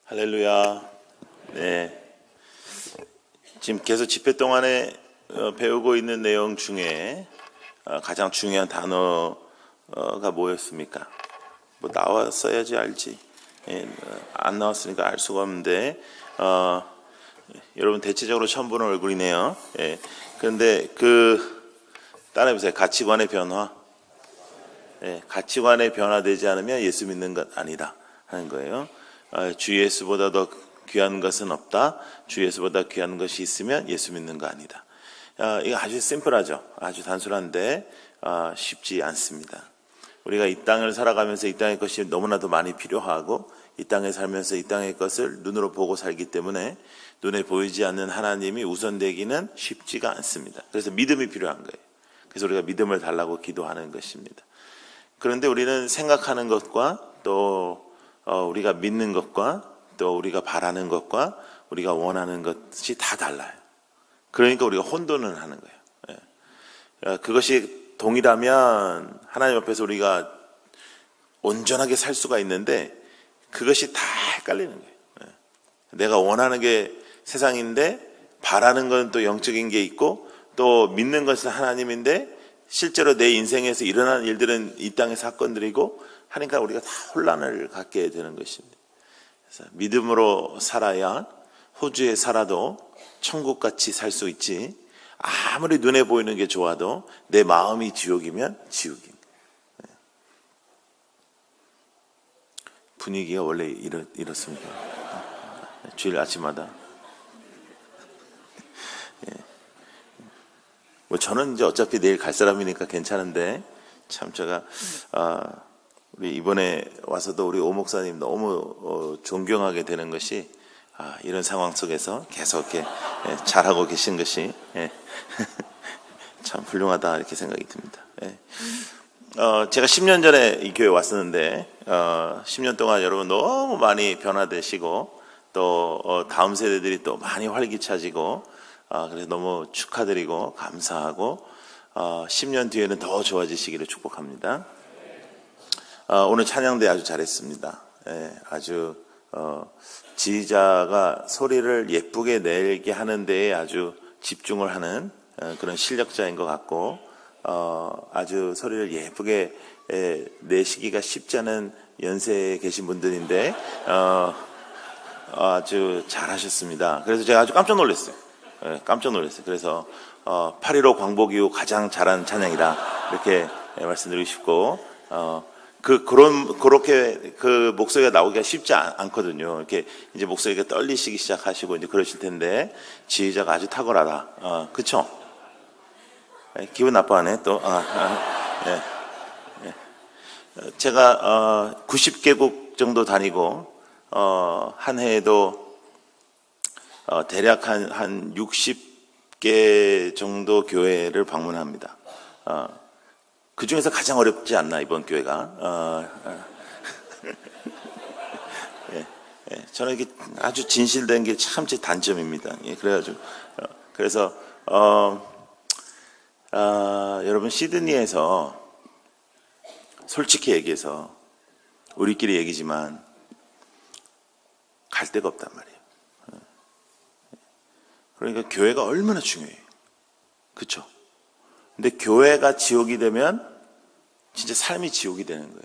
할렐루야. 네. 지금 계속 집회 동안에 배우고 있는 내용 중에 가장 중요한 단어가 뭐였습니까? 뭐 나왔어야지 알지. 안 나왔으니까 알 수가 없는데 여러분 대체적으로 처음 보는 얼굴이네요. 그런데 따라해보세요. 가치관의 변화. 가치관의 변화되지 않으면 예수 믿는 것 아니다 하는 거예요. 주 예수보다 더 귀한 것은 없다. 주 예수보다 귀한 것이 있으면 예수 믿는 거 아니다. 이거 아주 심플하죠. 아주 단순한데 쉽지 않습니다. 우리가 이 땅을 살아가면서 이 땅의 것이 너무나도 많이 필요하고 이 땅에 살면서 이 땅의 것을 눈으로 보고 살기 때문에 눈에 보이지 않는 하나님이 우선되기는 쉽지가 않습니다. 그래서 믿음이 필요한 거예요. 그래서 우리가 믿음을 달라고 기도하는 것입니다. 그런데 우리는 생각하는 것과 또 우리가 믿는 것과 또 우리가 바라는 것과 우리가 원하는 것이 다 달라요. 그러니까 우리가 혼돈을 하는 거예요. 그것이 동일하면 하나님 앞에서 우리가 온전하게 살 수가 있는데 그것이 다 헷갈리는 거예요. 내가 원하는 게 세상인데 바라는 건 또 영적인 게 있고 또 믿는 것은 하나님인데 실제로 내 인생에서 일어나는 일들은 이 땅의 사건들이고 하니까 우리가 다 혼란을 갖게 되는 것입니다. 그래서 믿음으로 살아야 호주에 살아도 천국같이 살 수 있지, 아무리 눈에 보이는 게 좋아도 내 마음이 지옥이면 지옥인. 분위기가 원래 이렇습니다. 주일 아침마다. 뭐 저는 이제 어차피 내일 갈 사람이니까 괜찮은데 참 제가 우리 이번에 와서도 우리 오 목사님 너무 존경하게 되는 것이 이런 상황 속에서 계속 이렇게 잘하고 계신 것이 참 훌륭하다 이렇게 생각이 듭니다. 제가 10년 전에 이 교회 왔었는데 10년 동안 여러분 너무 많이 변화되시고 또 다음 세대들이 또 많이 활기차지고 그래서 너무 축하드리고 감사하고 10년 뒤에는 더 좋아지시기를 축복합니다. 오늘 찬양대 아주 잘했습니다. 아주 지휘자가 소리를 예쁘게 내게 하는 데에 아주 집중을 하는 그런 실력자인 것 같고 아주 소리를 예쁘게 내시기가 쉽지 않은 연세에 계신 분들인데 아주 잘하셨습니다. 그래서 제가 아주 깜짝 놀랐어요. 깜짝 놀랐어요. 그래서 8.15 광복 이후 가장 잘한 찬양이다 이렇게 말씀드리고 싶고 그렇게 그 목소리가 나오기가 쉽지 않거든요. 이렇게 이제 목소리가 떨리시기 시작하시고 이제 그러실 텐데 지휘자가 아주 탁월하다. 그쵸? 기분 나빠하네 또. 제가 90개국 정도 다니고 한 해에도 대략 한 60개 정도 교회를 방문합니다. 그 중에서 가장 어렵지 않나 이번 교회가. 저는 이게 아주 진실된 게 참 제 단점입니다. 그래서 여러분 시드니에서 솔직히 얘기해서 우리끼리 얘기지만 갈 데가 없단 말이에요. 그러니까 교회가 얼마나 중요해요. 그렇죠? 근데 교회가 지옥이 되면 진짜 삶이 지옥이 되는 거예요.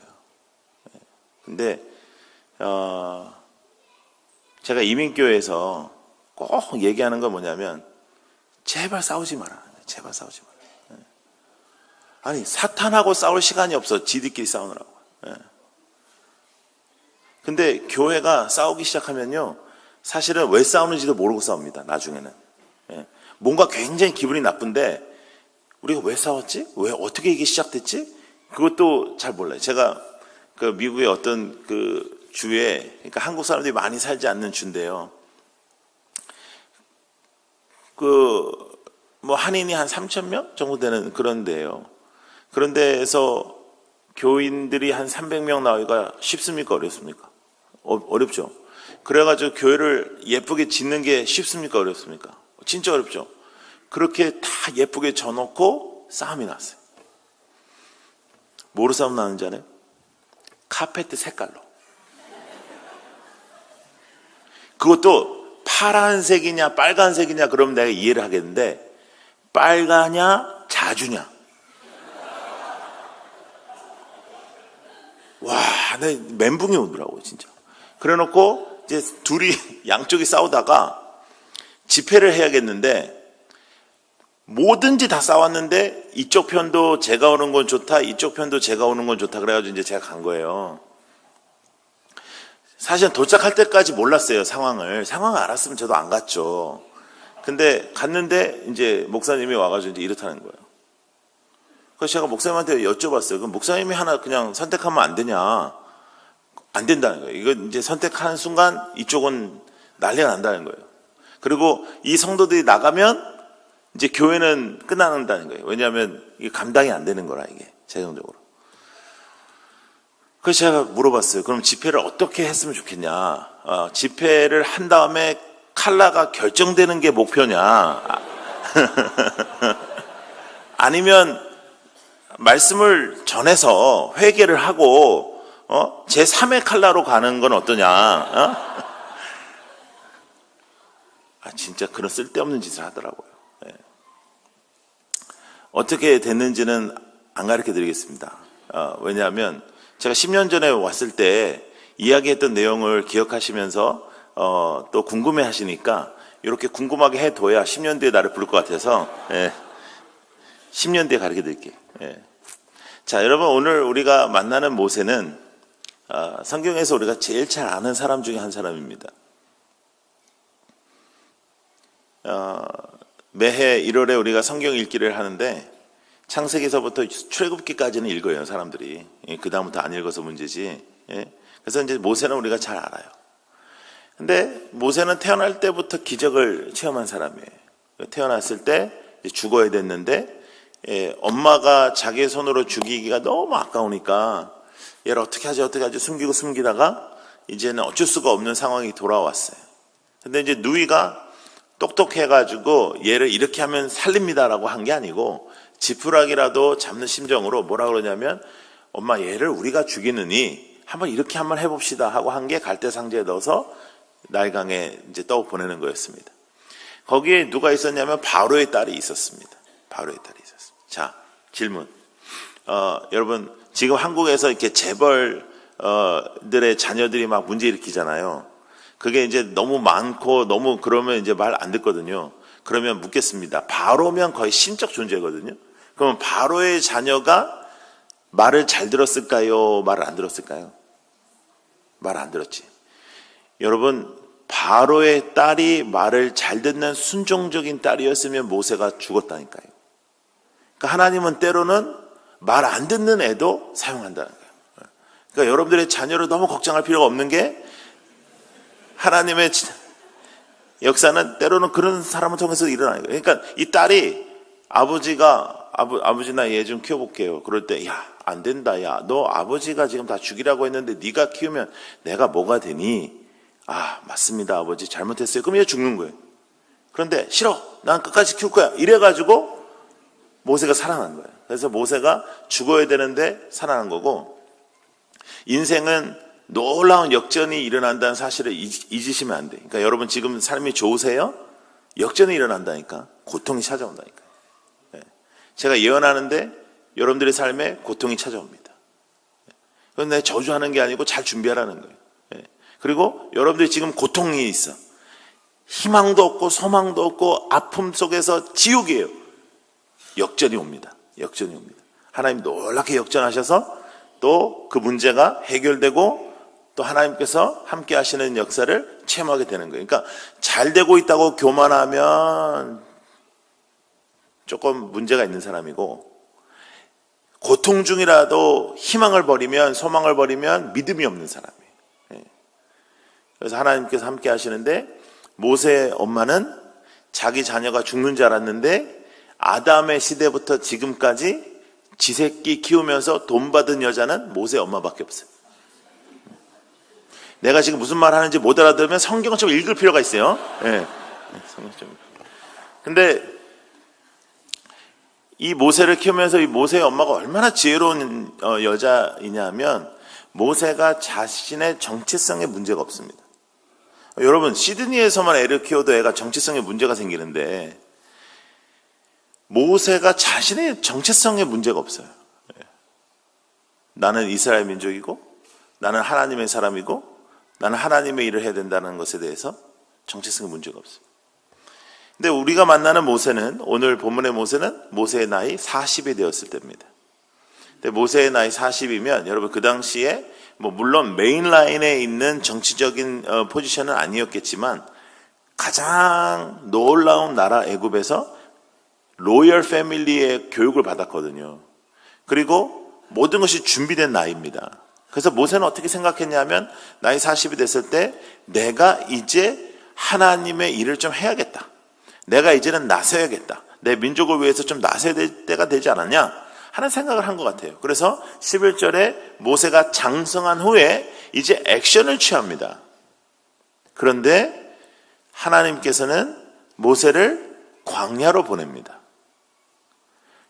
근데 제가 이민교회에서 꼭 얘기하는 건 뭐냐면 제발 싸우지 마라. 제발 싸우지 마라. 아니 사탄하고 싸울 시간이 없어. 지들끼리 싸우느라고. 근데 교회가 싸우기 시작하면요 사실은 왜 싸우는지도 모르고 싸웁니다. 나중에는 뭔가 굉장히 기분이 나쁜데 우리가 왜 싸웠지? 왜 어떻게 이게 시작됐지? 그것도 잘 몰라요. 제가 그 미국의 어떤 그 주에, 그러니까 한국 사람들이 많이 살지 않는 주인데요. 뭐 한인이 한 3,000명 정도 되는 그런 데예요. 그런 데에서 교인들이 한 300명 나오기가 쉽습니까? 어렵습니까? 어렵죠. 그래가지고 교회를 예쁘게 짓는 게 쉽습니까? 어렵습니까? 진짜 어렵죠. 그렇게 다 예쁘게 져놓고 싸움이 났어요. 뭐로 싸움 나는지 알아요? 카페트 색깔로. 그것도 파란색이냐 빨간색이냐 그러면 내가 이해를 하겠는데 빨가냐 자주냐. 와, 나 멘붕이 오더라고 진짜. 그래놓고 이제 둘이 양쪽이 싸우다가 집회를 해야겠는데 뭐든지 다 싸웠는데 이쪽 편도 제가 오는 건 좋다, 이쪽 편도 제가 오는 건 좋다. 그래가지고 이제 제가 간 거예요. 사실은 도착할 때까지 몰랐어요, 상황을. 상황을 알았으면 저도 안 갔죠. 근데 갔는데 이제 목사님이 와가지고 이제 이렇다는 거예요. 그래서 제가 목사님한테 여쭤봤어요. 그럼 목사님이 하나 그냥 선택하면 안 되냐? 안 된다는 거예요. 이거 이제 선택하는 순간 이쪽은 난리가 난다는 거예요. 그리고 이 성도들이 나가면 이제 교회는 끝난다는 거예요. 왜냐하면 이게 감당이 안 되는 거라, 이게 재정적으로. 그래서 제가 물어봤어요. 그럼 집회를 어떻게 했으면 좋겠냐? 집회를 한 다음에 칼라가 결정되는 게 목표냐? 아니면 말씀을 전해서 회개를 하고 제3의 칼라로 가는 건 어떠냐? 진짜 그런 쓸데없는 짓을 하더라고요. 네. 어떻게 됐는지는 안 가르쳐 드리겠습니다. 왜냐하면 제가 10년 전에 왔을 때 이야기했던 내용을 기억하시면서 또 궁금해 하시니까 이렇게 궁금하게 해둬야 10년 뒤에 나를 부를 것 같아서 10년 뒤에 가르쳐 드릴게요. 자, 여러분, 오늘 우리가 만나는 모세는 성경에서 우리가 제일 잘 아는 사람 중에 한 사람입니다. 매해 1월에 우리가 성경 읽기를 하는데 창세기서부터 출애굽기까지는 읽어요, 사람들이. 그 다음부터 안 읽어서 문제지. 그래서 이제 모세는 우리가 잘 알아요. 근데 모세는 태어날 때부터 기적을 체험한 사람이에요. 태어났을 때 죽어야 됐는데 엄마가 자기 손으로 죽이기가 너무 아까우니까 얘를 어떻게 하지 숨기다가 이제는 어쩔 수가 없는 상황이 돌아왔어요. 근데 이제 누이가 똑똑해가지고 얘를 이렇게 하면 살립니다라고 한 게 아니고 지푸라기라도 잡는 심정으로 뭐라 그러냐면 엄마 얘를 우리가 죽이느니 한번 해봅시다 하고 한 게 갈대상자에 넣어서 나일강에 이제 떠 보내는 거였습니다. 거기에 누가 있었냐면 바로의 딸이 있었습니다. 바로의 딸이 있었습니다. 자, 질문. 여러분, 지금 한국에서 이렇게 재벌들의 자녀들이 막 문제 일으키잖아요. 그게 이제 너무 많고 너무 그러면 이제 말 안 듣거든요. 그러면 묻겠습니다. 바로면 거의 신적 존재거든요. 그러면 바로의 자녀가 말을 잘 들었을까요? 말을 안 들었을까요? 말 안 들었지. 여러분, 바로의 딸이 말을 잘 듣는 순종적인 딸이었으면 모세가 죽었다니까요. 그러니까 하나님은 때로는 말 안 듣는 애도 사용한다는 거예요. 그러니까 여러분들의 자녀를 너무 걱정할 필요가 없는 게 하나님의 역사는 때로는 그런 사람을 통해서 일어나는 거예요. 그러니까 이 딸이 아버지가 아버지 나 얘 좀 키워볼게요. 그럴 때 야, 안 된다. 야, 너 아버지가 지금 다 죽이라고 했는데 네가 키우면 내가 뭐가 되니? 맞습니다. 아버지 잘못했어요. 그럼 얘 죽는 거예요. 그런데 싫어. 난 끝까지 키울 거야. 이래가지고 모세가 살아난 거예요. 그래서 모세가 죽어야 되는데 살아난 거고, 인생은 놀라운 역전이 일어난다는 사실을 잊으시면 안 돼요. 그러니까 여러분 지금 삶이 좋으세요? 역전이 일어난다니까. 고통이 찾아온다니까. 제가 예언하는데 여러분들의 삶에 고통이 찾아옵니다. 그건 내 저주하는 게 아니고 잘 준비하라는 거예요. 그리고 여러분들이 지금 고통이 있어. 희망도 없고 소망도 없고 아픔 속에서 지옥이에요. 역전이 옵니다. 역전이 옵니다. 하나님 놀랍게 역전하셔서 또 그 문제가 해결되고 또 하나님께서 함께 하시는 역사를 체험하게 되는 거예요. 그러니까 잘 되고 있다고 교만하면 조금 문제가 있는 사람이고, 고통 중이라도 희망을 버리면, 소망을 버리면 믿음이 없는 사람이에요. 그래서 하나님께서 함께 하시는데, 모세의 엄마는 자기 자녀가 죽는 줄 알았는데 아담의 시대부터 지금까지 지 새끼 키우면서 돈 받은 여자는 모세 엄마밖에 없어요. 내가 지금 무슨 말 하는지 못 알아들으면 성경을 좀 읽을 필요가 있어요. 성경 좀. 근데 이 모세를 키우면서 이 모세의 엄마가 얼마나 지혜로운 여자이냐면, 모세가 자신의 정체성에 문제가 없습니다. 여러분, 시드니에서만 애를 키워도 애가 정체성에 문제가 생기는데 모세가 자신의 정체성에 문제가 없어요. 나는 이스라엘 민족이고 나는 하나님의 사람이고 나는 하나님의 일을 해야 된다는 것에 대해서 정체성에 문제가 없어요. 근데 우리가 만나는 모세는, 오늘 본문의 모세는 모세의 나이 40이 되었을 때입니다. 근데 모세의 나이 40이면 여러분 그 당시에 물론 메인 라인에 있는 정치적인 포지션은 아니었겠지만 가장 놀라운 나라 애굽에서 로열 패밀리의 교육을 받았거든요. 그리고 모든 것이 준비된 나이입니다. 그래서 모세는 어떻게 생각했냐면 나이 40이 됐을 때 내가 이제 하나님의 일을 좀 해야겠다. 내가 이제는 나서야겠다. 내 민족을 위해서 좀 나서야 될 때가 되지 않았냐 하는 생각을 한 것 같아요. 그래서 11절에 모세가 장성한 후에 이제 액션을 취합니다. 그런데 하나님께서는 모세를 광야로 보냅니다.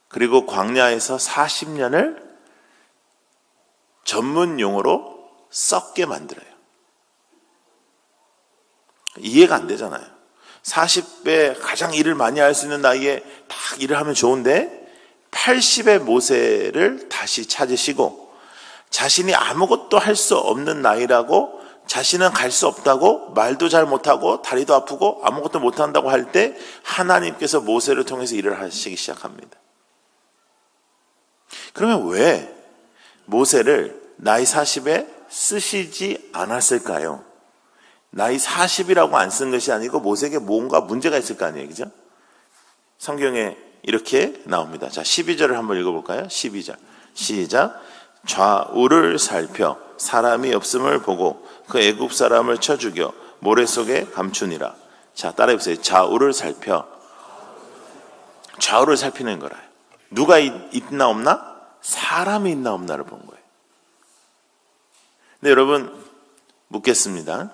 그리고 광야에서 40년을 전문 용어로 썩게 만들어요. 이해가 안 되잖아요. 40에 가장 일을 많이 할 수 있는 나이에 딱 일을 하면 좋은데 80의 모세를 다시 찾으시고 자신이 아무것도 할 수 없는 나이라고, 자신은 갈 수 없다고, 말도 잘 못하고 다리도 아프고 아무것도 못한다고 할 때 하나님께서 모세를 통해서 일을 하시기 시작합니다. 그러면 왜 모세를 나이 40에 쓰시지 않았을까요? 나이 40이라고 안 쓴 것이 아니고 모세에게 뭔가 문제가 있을 거 아니에요, 그죠? 성경에 이렇게 나옵니다. 자, 12절을 한번 읽어볼까요? 12절 시작. 좌우를 살펴 사람이 없음을 보고 그 애굽 사람을 쳐 죽여 모래 속에 감추니라. 자, 따라해보세요. 좌우를 살펴. 좌우를 살피는 거라. 누가 있나 없나? 사람이 있나 없나를 본 거예요. 근데 여러분 묻겠습니다.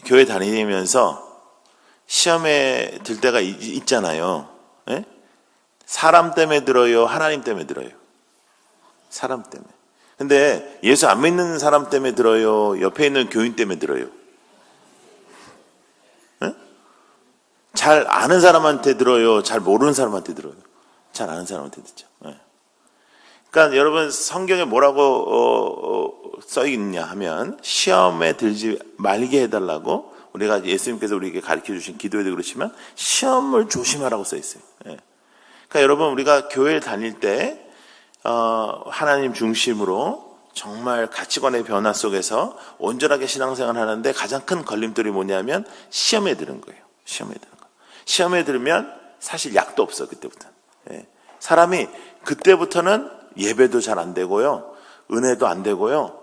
교회 다니면서 시험에 들 때가 있잖아요. 예? 사람 때문에 들어요? 하나님 때문에 들어요? 사람 때문에. 근데 예수 안 믿는 사람 때문에 들어요? 옆에 있는 교인 때문에 들어요? 예? 잘 아는 사람한테 들어요? 잘 모르는 사람한테 들어요? 잘 아는 사람한테 듣죠. 예. 그러니까 여러분 성경에 뭐라고 써 있냐 하면 시험에 들지 말게 해달라고, 우리가 예수님께서 우리에게 가르쳐 주신 기도에도 그렇지만 시험을 조심하라고 써 있어요. 예. 그러니까 여러분 우리가 교회를 다닐 때 하나님 중심으로 정말 가치관의 변화 속에서 온전하게 신앙생활 하는데 가장 큰 걸림돌이 뭐냐면 시험에 드는 거예요. 시험에 드는 거. 시험에 들면 사실 약도 없어 그때부터. 예. 사람이 그때부터는 예배도 잘 안 되고요, 은혜도 안 되고요.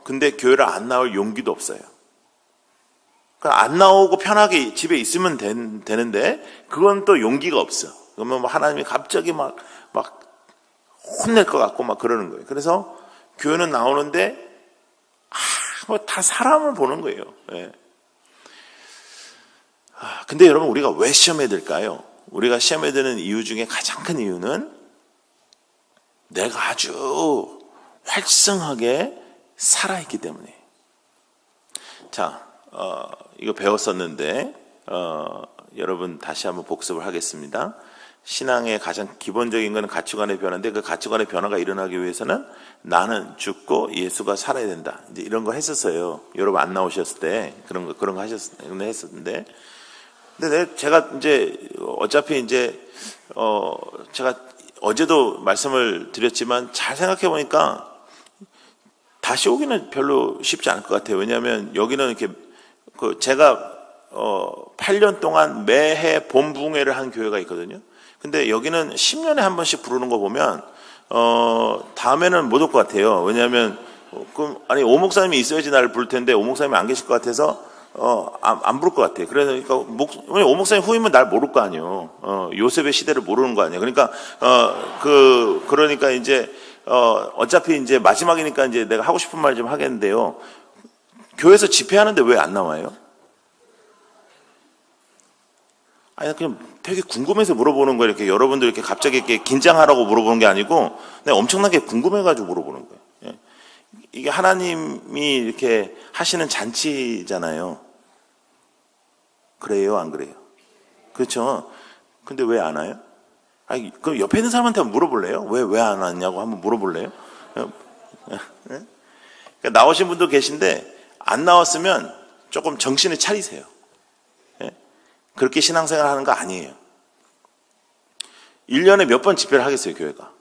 근데 교회를 안 나올 용기도 없어요. 그러니까 안 나오고 편하게 집에 있으면 되는데 그건 또 용기가 없어. 그러면 하나님이 갑자기 막 혼낼 것 같고 막 그러는 거예요. 그래서 교회는 나오는데 다 사람을 보는 거예요. 예. 근데 여러분 우리가 왜 시험에 들까요? 우리가 시험에 드는 이유 중에 가장 큰 이유는 내가 아주 활성하게 살아있기 때문에. 자, 이거 배웠었는데 여러분 다시 한번 복습을 하겠습니다. 신앙의 가장 기본적인 것은 가치관의 변화인데 그 가치관의 변화가 일어나기 위해서는 나는 죽고 예수가 살아야 된다. 이제 이런 거 했었어요. 여러분 안 나오셨을 때 그런 거 했었는데. 근데 제가 이제 어차피 이제 제가 어제도 말씀을 드렸지만 잘 생각해 보니까 다시 오기는 별로 쉽지 않을 것 같아요. 왜냐하면 여기는 이렇게 제가 8년 동안 매해 봄붕회를 한 교회가 있거든요. 근데 여기는 10년에 한 번씩 부르는 거 보면 다음에는 못 올 것 같아요. 왜냐하면 오 목사님이 있어야지 나를 부를 텐데 오 목사님이 안 계실 것 같아서 안 부를 것 같아요. 그러니까 오 목사님 후임은 날 모를 거 아니에요. 요셉의 시대를 모르는 거 아니에요. 그러니까 그러니까 이제 어차피 이제 마지막이니까 이제 내가 하고 싶은 말 좀 하겠는데요. 교회에서 집회하는데 왜 안 나와요? 아니 그냥 되게 궁금해서 물어보는 거예요. 이렇게 여러분들 이렇게 갑자기 이렇게 긴장하라고 물어보는 게 아니고 내가 엄청나게 궁금해가지고 물어보는 거예요. 예. 이게 하나님이 이렇게 하시는 잔치잖아요. 그래요, 안 그래요? 그렇죠? 근데 왜 안 와요? 아니, 그럼 옆에 있는 사람한테 한번 물어볼래요? 왜 안 왔냐고 한번 물어볼래요? 그러니까 나오신 분도 계신데 안 나왔으면 조금 정신을 차리세요. 그렇게 신앙생활 하는 거 아니에요. 1년에 몇 번 집회를 하겠어요, 교회가?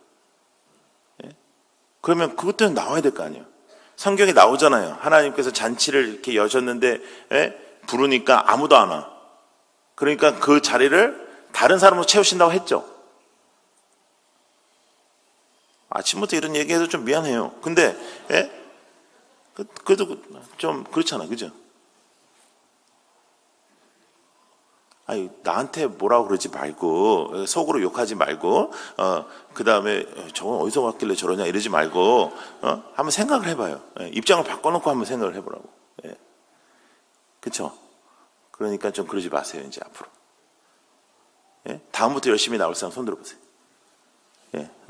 그러면 그것 때문에 나와야 될 거 아니에요. 성경에 나오잖아요. 하나님께서 잔치를 이렇게 여셨는데 부르니까 아무도 안 와. 그러니까 그 자리를 다른 사람으로 채우신다고 했죠. 아침부터 이런 얘기해서 좀 미안해요. 근데 그래도 좀 그렇잖아, 그죠? 아니, 나한테 뭐라고 그러지 말고, 속으로 욕하지 말고, 그 다음에 저건 어디서 왔길래 저러냐 이러지 말고, 한번 생각을 해봐요. 입장을 바꿔놓고 한번 생각을 해보라고. 그쵸? 그러니까 좀 그러지 마세요, 이제 앞으로. 다음부터 열심히 나올 사람 손 들어보세요.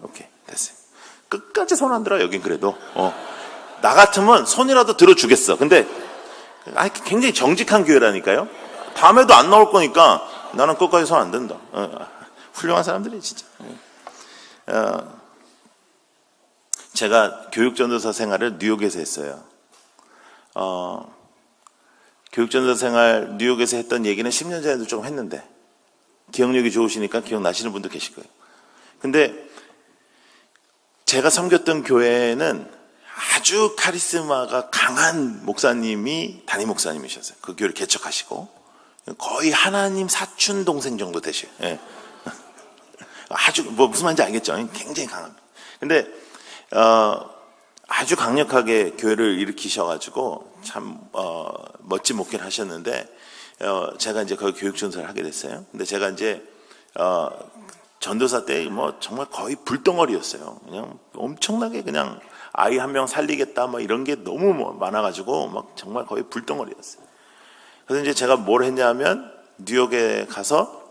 오케이, 됐어요. 끝까지 손 안 들어, 여긴 그래도. 나 같으면 손이라도 들어주겠어. 근데, 굉장히 정직한 교회라니까요. 다음에도 안 나올 거니까 나는 끝까지 손 안 든다. 훌륭한 사람들이 진짜. 제가 교육전도사 생활을 뉴욕에서 했어요. 교육전도사 생활 뉴욕에서 했던 얘기는 10년 전에도 조금 했는데 기억력이 좋으시니까 기억나시는 분도 계실 거예요. 근데 제가 섬겼던 교회는 아주 카리스마가 강한 목사님이 담임 목사님이셨어요. 그 교회를 개척하시고 거의 하나님 사촌 동생 정도 되셔요. 아주 무슨 말인지 알겠죠? 굉장히 강합니다. 근데 아주 강력하게 교회를 일으키셔가지고 참 멋진 목회를 하셨는데 제가 이제 거기 교육전사를 하게 됐어요. 근데 제가 이제 전도사 때 뭐 정말 거의 불덩어리였어요. 그냥 엄청나게 그냥 아이 한 명 살리겠다 뭐 이런 게 너무 많아가지고 막 정말 거의 불덩어리였어요. 그래서 이제 제가 뭘 했냐면 뉴욕에 가서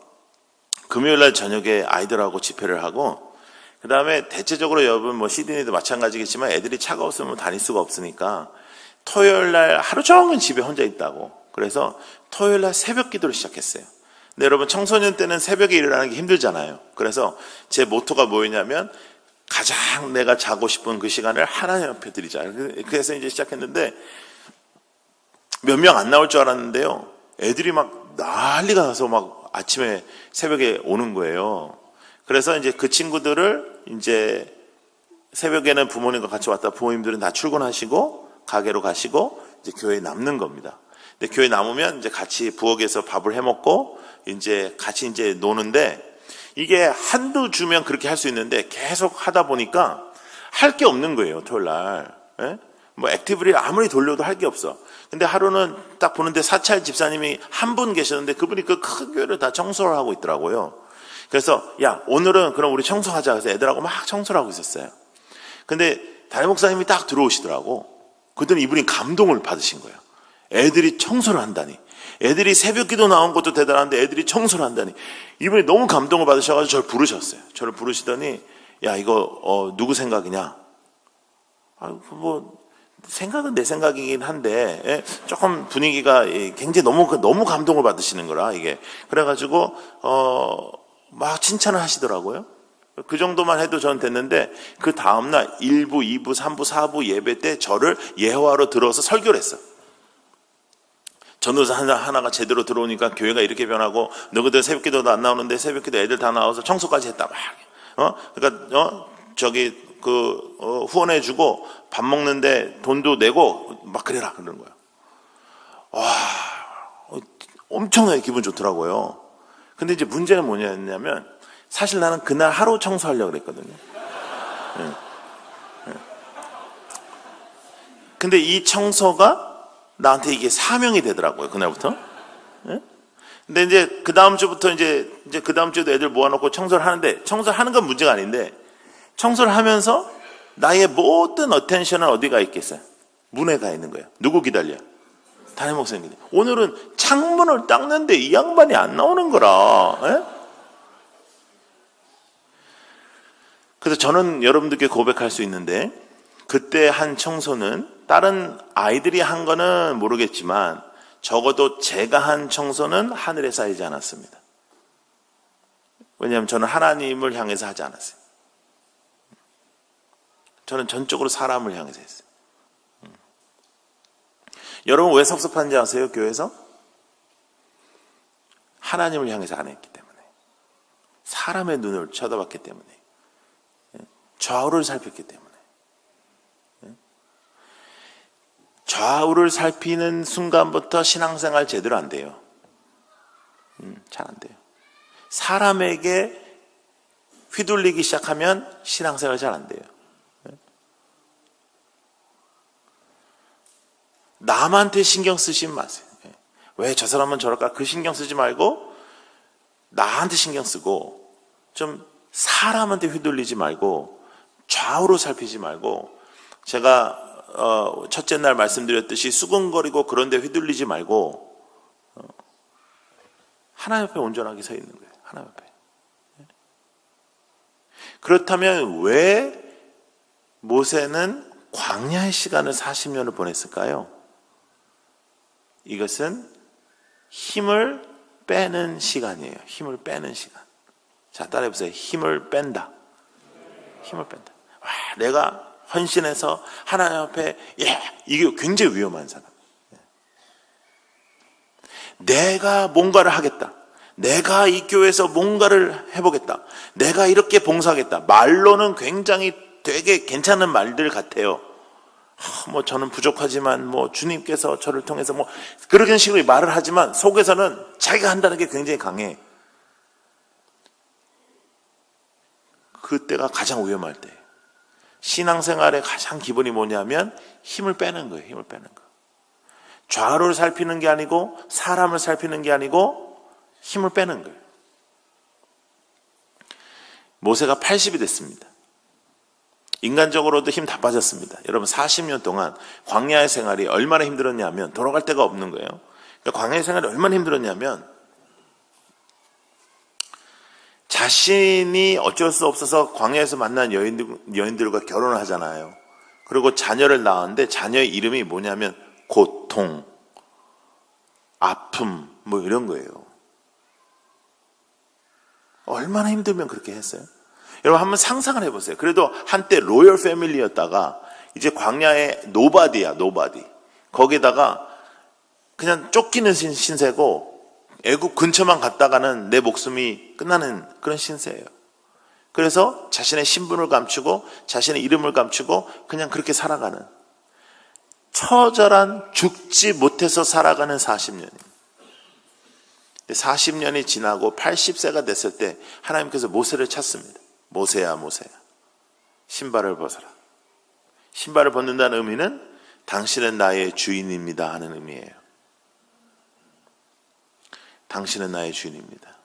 금요일날 저녁에 아이들하고 집회를 하고 그 다음에 대체적으로 여러분 뭐 시드니도 마찬가지겠지만 애들이 차가 없으면 다닐 수가 없으니까 토요일날 하루 종일 집에 혼자 있다고. 그래서 토요일날 새벽 기도를 시작했어요. 근데 여러분 청소년 때는 새벽에 일어나는 게 힘들잖아요. 그래서 제 모토가 뭐였냐면 가장 내가 자고 싶은 그 시간을 하나님 앞에 드리자. 그래서 이제 시작했는데 몇 명 안 나올 줄 알았는데요. 애들이 막 난리가 나서 막 아침에 새벽에 오는 거예요. 그래서 이제 그 친구들을 이제 새벽에는 부모님과 같이 왔다 부모님들은 다 출근하시고 가게로 가시고 이제 교회에 남는 겁니다. 근데 교회에 남으면 이제 같이 부엌에서 밥을 해 먹고 이제 같이 이제 노는데 이게 한두 주면 그렇게 할 수 있는데 계속 하다 보니까 할 게 없는 거예요, 토요일 날. 뭐 액티비티를 아무리 돌려도 할 게 없어. 근데 하루는 딱 보는데 사찰 집사님이 한 분 계셨는데 그분이 그 큰 교회를 다 청소를 하고 있더라고요. 그래서 야, 오늘은 그럼 우리 청소하자. 그래서 애들하고 막 청소를 하고 있었어요. 근데 담임 목사님이 딱 들어오시더라고. 그랬더니 이분이 감동을 받으신 거예요. 애들이 청소를 한다니. 애들이 새벽 기도 나온 것도 대단한데 애들이 청소를 한다니. 이분이 너무 감동을 받으셔가지고 저를 부르셨어요. 저를 부르시더니 야, 이거 누구 생각이냐? 생각은 내 생각이긴 한데 조금 분위기가 굉장히 너무 감동을 받으시는 거라 이게. 그래가지고 막 칭찬을 하시더라고요. 그 정도만 해도 전 됐는데 그 다음날 1부, 2부, 3부, 4부 예배 때 저를 예화로 들어서 설교를 했어. 전도사 하나가 제대로 들어오니까 교회가 이렇게 변하고 너희들 새벽기도도 안 나오는데 새벽기도 애들 다 나와서 청소까지 했다 막. 그러니까 후원해주고 밥 먹는데 돈도 내고 막 그래라 그러는 거야. 와, 엄청나게 기분 좋더라고요. 근데 이제 문제는 뭐냐면 사실 나는 그날 하루 청소하려고 그랬거든요. 근데 이 청소가 나한테 이게 사명이 되더라고요, 그날부터. 근데 이제 그 다음 주부터 이제 그 다음 주에도 애들 모아놓고 청소를 하는데 청소를 하는 건 문제가 아닌데 청소를 하면서 나의 모든 어텐션은 어디가 있겠어요? 문에 가 있는 거예요. 누구 기다려? 담임 목사님 기다려. 오늘은 창문을 닦는데 이 양반이 안 나오는 거라. 그래서 저는 여러분들께 고백할 수 있는데 그때 한 청소는 다른 아이들이 한 거는 모르겠지만 적어도 제가 한 청소는 하늘에 쌓이지 않았습니다. 왜냐하면 저는 하나님을 향해서 하지 않았어요. 저는 전적으로 사람을 향해서 했어요. 여러분 왜 섭섭한지 아세요? 교회에서? 하나님을 향해서 안 했기 때문에, 사람의 눈을 쳐다봤기 때문에, 좌우를 살폈기 때문에. 좌우를 살피는 순간부터 신앙생활 제대로 안 돼요. 잘 안 돼요. 사람에게 휘둘리기 시작하면 신앙생활 잘 안 돼요. 남한테 신경 쓰시면 마세요. 왜 저 사람은 저럴까? 그 신경 쓰지 말고 나한테 신경 쓰고, 좀 사람한테 휘둘리지 말고 좌우로 살피지 말고, 제가 첫째 날 말씀드렸듯이 수근거리고 그런 데 휘둘리지 말고 하나님 앞에 온전하게 서 있는 거예요. 하나님 앞에. 그렇다면 왜 모세는 광야의 시간을 40년을 보냈을까요? 이것은 힘을 빼는 시간이에요. 힘을 빼는 시간. 자, 따라해보세요. 힘을 뺀다. 힘을 뺀다. 와, 내가 헌신해서 하나님 앞에, 이게 굉장히 위험한 사람. 내가 뭔가를 하겠다. 내가 이 교회에서 뭔가를 해보겠다. 내가 이렇게 봉사하겠다. 말로는 굉장히 되게 괜찮은 말들 같아요. 뭐 저는 부족하지만 뭐 주님께서 저를 통해서 뭐 그런 식으로 말을 하지만 속에서는 자기가 한다는 게 굉장히 강해. 그때가 가장 위험할 때. 신앙생활의 가장 기본이 뭐냐면 힘을 빼는 거예요. 힘을 빼는 거. 좌우를 살피는 게 아니고 사람을 살피는 게 아니고 힘을 빼는 거예요. 모세가 80이 됐습니다. 인간적으로도 힘 다 빠졌습니다. 여러분 40년 동안 광야의 생활이 얼마나 힘들었냐면 돌아갈 데가 없는 거예요. 그러니까 광야의 생활이 얼마나 힘들었냐면 자신이 어쩔 수 없어서 광야에서 만난 여인들과 결혼을 하잖아요. 그리고 자녀를 낳았는데 자녀의 이름이 뭐냐면 고통, 아픔 뭐 이런 거예요. 얼마나 힘들면 그렇게 했어요? 여러분 한번 상상을 해보세요. 그래도 한때 로열 패밀리였다가 이제 광야의 노바디야, 노바디. 거기다가 그냥 쫓기는 신세고 애국 근처만 갔다가는 내 목숨이 끝나는 그런 신세예요. 그래서 자신의 신분을 감추고 자신의 이름을 감추고 그냥 그렇게 살아가는, 처절한 죽지 못해서 살아가는 40년입니다. 40년이 지나고 80세가 됐을 때 하나님께서 모세를 찾습니다. 모세야, 모세야, 신발을 벗어라. 신발을 벗는다는 의미는 당신은 나의 주인입니다 하는 의미예요. 당신은 나의 주인입니다.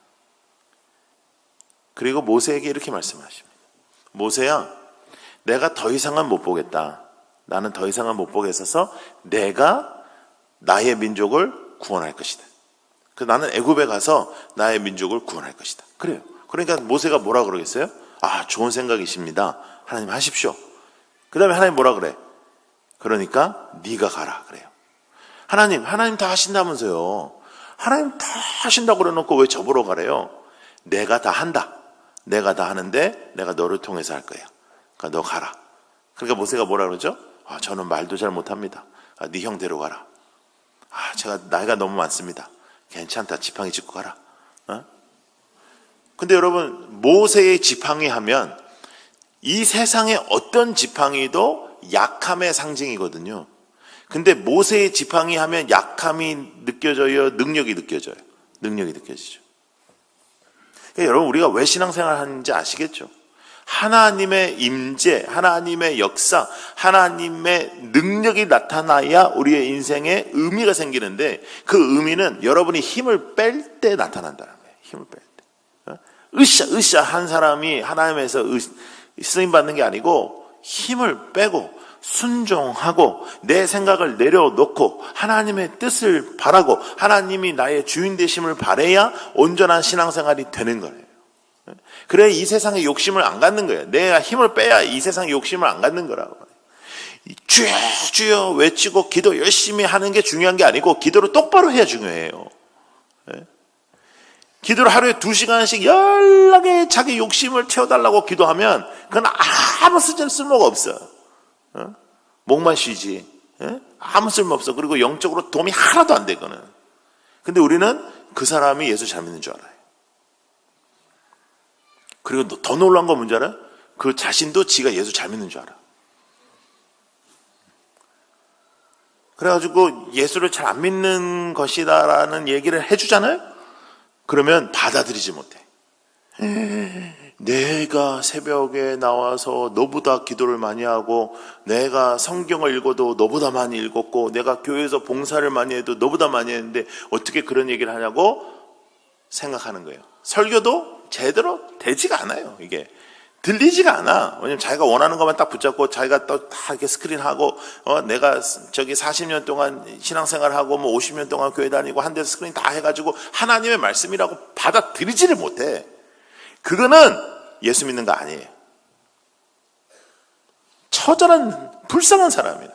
그리고 모세에게 이렇게 말씀하십니다. 모세야, 내가 더 이상은 못 보겠다. 나는 더 이상은 못 보겠어서 내가 나의 민족을 구원할 것이다. 나는 애굽에 가서 나의 민족을 구원할 것이다. 그래요. 그러니까 모세가 뭐라 그러겠어요? 아, 좋은 생각이십니다. 하나님 하십시오. 그 다음에 하나님 뭐라 그래? 그러니까 네가 가라 그래요. 하나님 다 하신다면서요. 하나님 다 하신다고 그래놓고 왜 저보러 가래요? 내가 다 한다. 내가 다 하는데 내가 너를 통해서 할 거야. 그러니까 너 가라. 그러니까 모세가 뭐라 그러죠? 아, 저는 말도 잘 못합니다. 아, 네 형대로 가라. 아, 제가 나이가 너무 많습니다. 괜찮다. 지팡이 짚고 가라. 근데 여러분, 모세의 지팡이 하면 이 세상의 어떤 지팡이도 약함의 상징이거든요. 근데 모세의 지팡이 하면 약함이 느껴져요? 능력이 느껴져요? 능력이 느껴지죠. 그러니까 여러분, 우리가 왜 신앙생활 하는지 아시겠죠? 하나님의 임재, 하나님의 역사, 하나님의 능력이 나타나야 우리의 인생에 의미가 생기는데, 그 의미는 여러분이 힘을 뺄 때 나타난다는 거예요. 힘을 뺄 때. 으쌰 한 사람이 하나님에서 쓰임 받는 게 아니고, 힘을 빼고 순종하고 내 생각을 내려놓고 하나님의 뜻을 바라고 하나님이 나의 주인 되심을 바라야 온전한 신앙생활이 되는 거예요. 그래 이 세상의 욕심을 안 갖는 거예요. 내가 힘을 빼야 이 세상의 욕심을 안 갖는 거라고. 주여 주여 외치고 기도 열심히 하는 게 중요한 게 아니고 기도를 똑바로 해야 중요해요. 기도를 하루에 2시간씩 연락에 자기 욕심을 채워달라고 기도하면 그건 아무 쓸모가 없어요. 목만 쉬지. 아무 쓸모 없어. 그리고 영적으로 도움이 하나도 안 되거든. 근데 우리는 그 사람이 예수 잘 믿는 줄 알아요. 그리고 더 놀라운 건 뭔지 알아요? 그 자신도 지가 예수 잘 믿는 줄 알아. 그래가지고 예수를 잘 안 믿는 것이다라는 얘기를 해주잖아요? 그러면 받아들이지 못해. 내가 새벽에 나와서 너보다 기도를 많이 하고, 내가 성경을 읽어도 너보다 많이 읽었고, 내가 교회에서 봉사를 많이 해도 너보다 많이 했는데 어떻게 그런 얘기를 하냐고 생각하는 거예요. 설교도 제대로 되지가 않아요. 이게 들리지가 않아. 왜냐면 자기가 원하는 것만 딱 붙잡고 자기가 또 다 이렇게 스크린하고, 내가 저기 40년 동안 신앙생활하고 뭐 50년 동안 교회 다니고 한 데서 스크린 다 해가지고 하나님의 말씀이라고 받아들이지를 못해. 그거는 예수 믿는 거 아니에요. 처절한 불쌍한 사람이에요.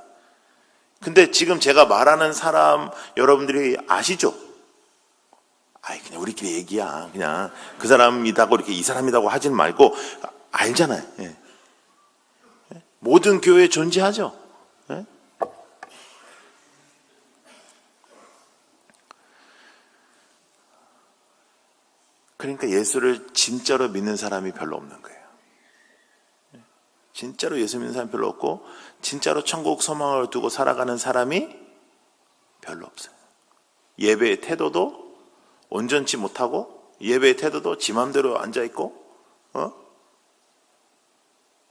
근데 지금 제가 말하는 사람 여러분들이 아시죠? 그냥 우리끼리 얘기야. 그냥 그 사람이다고 이렇게 이 사람이다고 하진 말고 알잖아요. 예. 모든 교회에 존재하죠. 예? 그러니까 예수를 진짜로 믿는 사람이 별로 없는 거예요. 진짜로 예수 믿는 사람이 별로 없고, 진짜로 천국 소망을 두고 살아가는 사람이 별로 없어요. 예배의 태도도 온전치 못하고, 예배의 태도도 지 맘대로 앉아있고,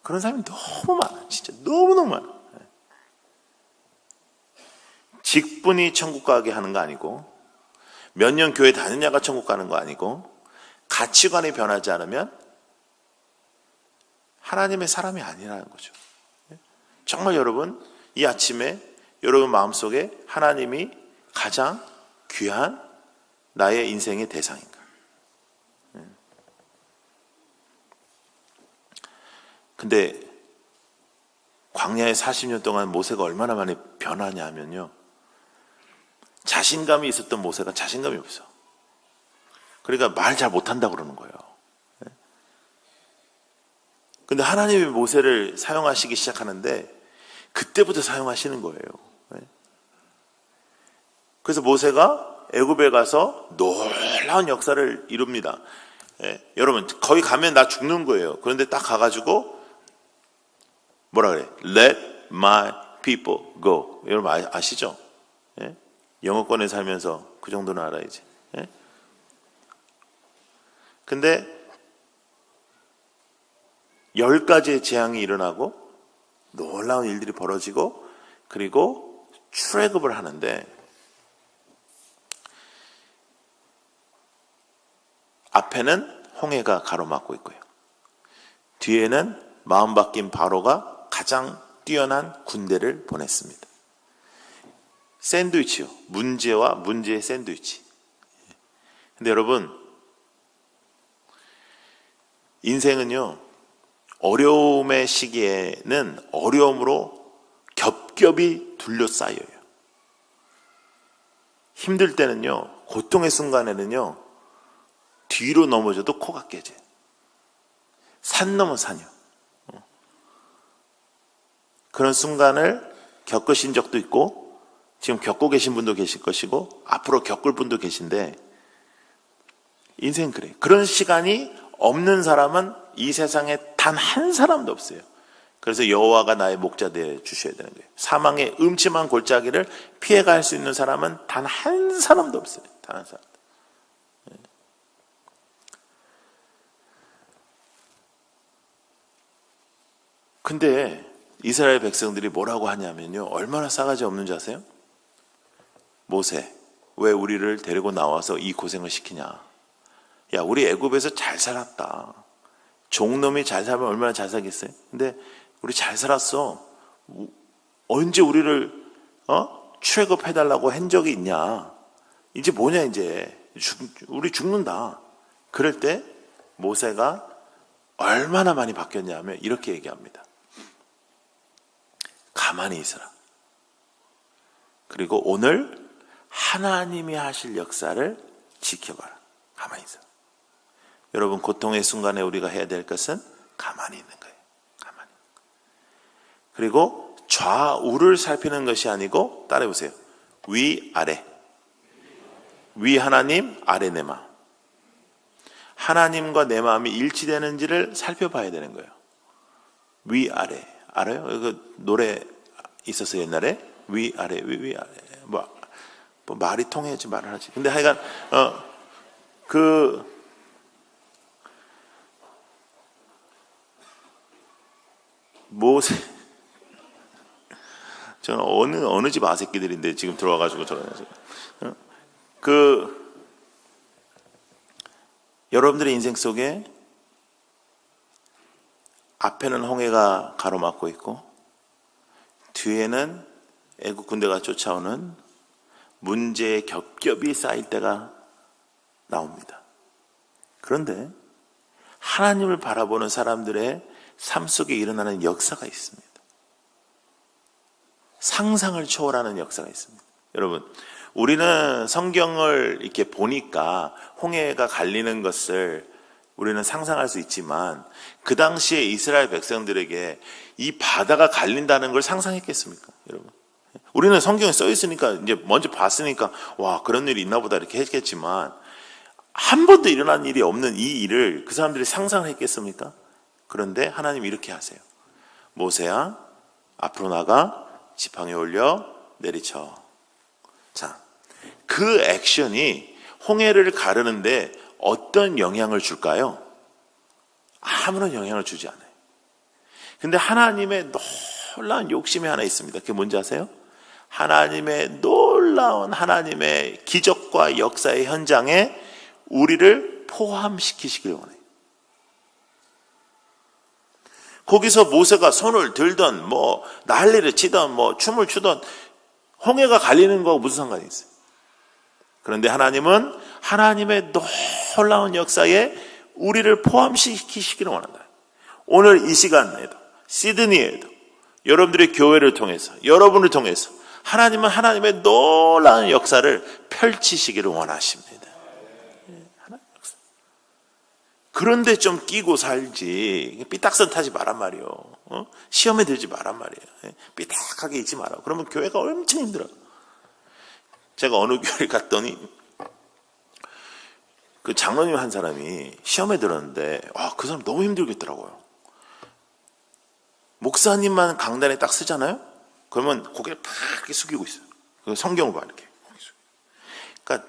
그런 사람이 너무 많아. 진짜 너무너무 많아. 직분이 천국 가게 하는 거 아니고, 몇 년 교회 다니냐가 천국 가는 거 아니고, 가치관이 변하지 않으면 하나님의 사람이 아니라는 거죠. 정말 여러분, 이 아침에 여러분 마음속에 하나님이 가장 귀한 나의 인생의 대상인가? 근데 광야에 40년 동안 모세가 얼마나 많이 변하냐면요, 자신감이 있었던 모세가 자신감이 없어. 그러니까 말 잘 못한다고 그러는 거예요. 근데 하나님이 모세를 사용하시기 시작하는데 그때부터 사용하시는 거예요. 그래서 모세가 애굽에 가서 놀라운 역사를 이룹니다. 여러분, 거기 가면 나 죽는 거예요. 그런데 딱 가가지고 뭐라 그래? Let my people go. 여러분 아시죠? 영어권에 살면서 그 정도는 알아야지. 근데 10가지의 재앙이 일어나고 놀라운 일들이 벌어지고, 그리고 출애굽을 하는데 앞에는 홍해가 가로막고 있고요, 뒤에는 마음 바뀐 바로가 가장 뛰어난 군대를 보냈습니다. 샌드위치요. 문제와 문제의 샌드위치. 근데 여러분, 인생은요, 어려움의 시기에는 어려움으로 겹겹이 둘러싸여요. 힘들 때는요, 고통의 순간에는요, 뒤로 넘어져도 코가 깨져요. 산 넘어 산이요. 그런 순간을 겪으신 적도 있고, 지금 겪고 계신 분도 계실 것이고, 앞으로 겪을 분도 계신데, 인생은 그래요. 그런 시간이 없는 사람은 이 세상에 단 한 사람도 없어요. 그래서 여호와가 나의 목자 되어 주셔야 되는 거예요. 사망의 음침한 골짜기를 피해갈 수 있는 사람은 단 한 사람도 없어요. 단 한 사람. 근데 이스라엘 백성들이 뭐라고 하냐면요, 얼마나 싸가지 없는 줄 아세요? 모세, 왜 우리를 데리고 나와서 이 고생을 시키냐? 야, 우리 애굽에서 잘 살았다. 종놈이 잘 살면 얼마나 잘 살겠어요? 근데 우리 잘 살았어. 언제 우리를 출애굽해달라고 한 적이 있냐? 이제 뭐냐, 이제 우리 죽는다. 그럴 때 모세가 얼마나 많이 바뀌었냐면 이렇게 얘기합니다. 가만히 있어라. 그리고 오늘 하나님이 하실 역사를 지켜봐라. 가만히 있어라. 여러분, 고통의 순간에 우리가 해야 될 것은 가만히 있는 거예요. 가만히. 그리고 좌우를 살피는 것이 아니고, 따라해보세요. 위, 아래. 위 하나님, 아래 내 마음. 하나님과 내 마음이 일치되는지를 살펴봐야 되는 거예요. 위, 아래. 알아요? 그 노래 있었어 옛날에. 위, 아래, 위, 아래. 뭐 말이 통해야지 말을 하지. 근데 하여간, 모세, 저는 어느 집 아새끼들인데 지금 들어와가지고 여러분들의 인생 속에 앞에는 홍해가 가로막고 있고 뒤에는 애국 군대가 쫓아오는 문제의 겹겹이 쌓일 때가 나옵니다. 그런데 하나님을 바라보는 사람들의 삶 속에 일어나는 역사가 있습니다. 상상을 초월하는 역사가 있습니다. 여러분, 우리는 성경을 이렇게 보니까 홍해가 갈리는 것을 우리는 상상할 수 있지만 그 당시에 이스라엘 백성들에게 이 바다가 갈린다는 걸 상상했겠습니까? 여러분, 우리는 성경에 써 있으니까 이제 먼저 봤으니까 와, 그런 일이 있나 보다 이렇게 했겠지만 한 번도 일어난 일이 없는 이 일을 그 사람들이 상상을 했겠습니까? 그런데 하나님이 이렇게 하세요. 모세야, 앞으로 나가 지팡이 올려 내리쳐. 자, 그 액션이 홍해를 가르는데 어떤 영향을 줄까요? 아무런 영향을 주지 않아요. 근데 하나님의 놀라운 욕심이 하나 있습니다. 그게 뭔지 아세요? 하나님의 놀라운 하나님의 기적과 역사의 현장에 우리를 포함시키시길 원해요. 거기서 모세가 손을 들던 뭐 난리를 치던 뭐 춤을 추던 홍해가 갈리는 거하고 무슨 상관이 있어요? 그런데 하나님은 하나님의 놀라운 역사에 우리를 포함시키시기를 원한다. 오늘 이 시간에도 시드니에도 여러분들의 교회를 통해서 여러분을 통해서 하나님은 하나님의 놀라운 역사를 펼치시기를 원하십니다. 그런데 좀 끼고 살지 삐딱선 타지 말란 말이요. 시험에 들지 말란 말이에요. 삐딱하게 있지 마라. 그러면 교회가 엄청 힘들어요. 제가 어느 교회 갔더니 그 장로님 한 사람이 시험에 들었는데 그 사람 너무 힘들겠더라고요. 목사님만 강단에 딱 쓰잖아요. 그러면 고개를 팍 이렇게 숙이고 있어요. 성경을 봐 이렇게. 그러니까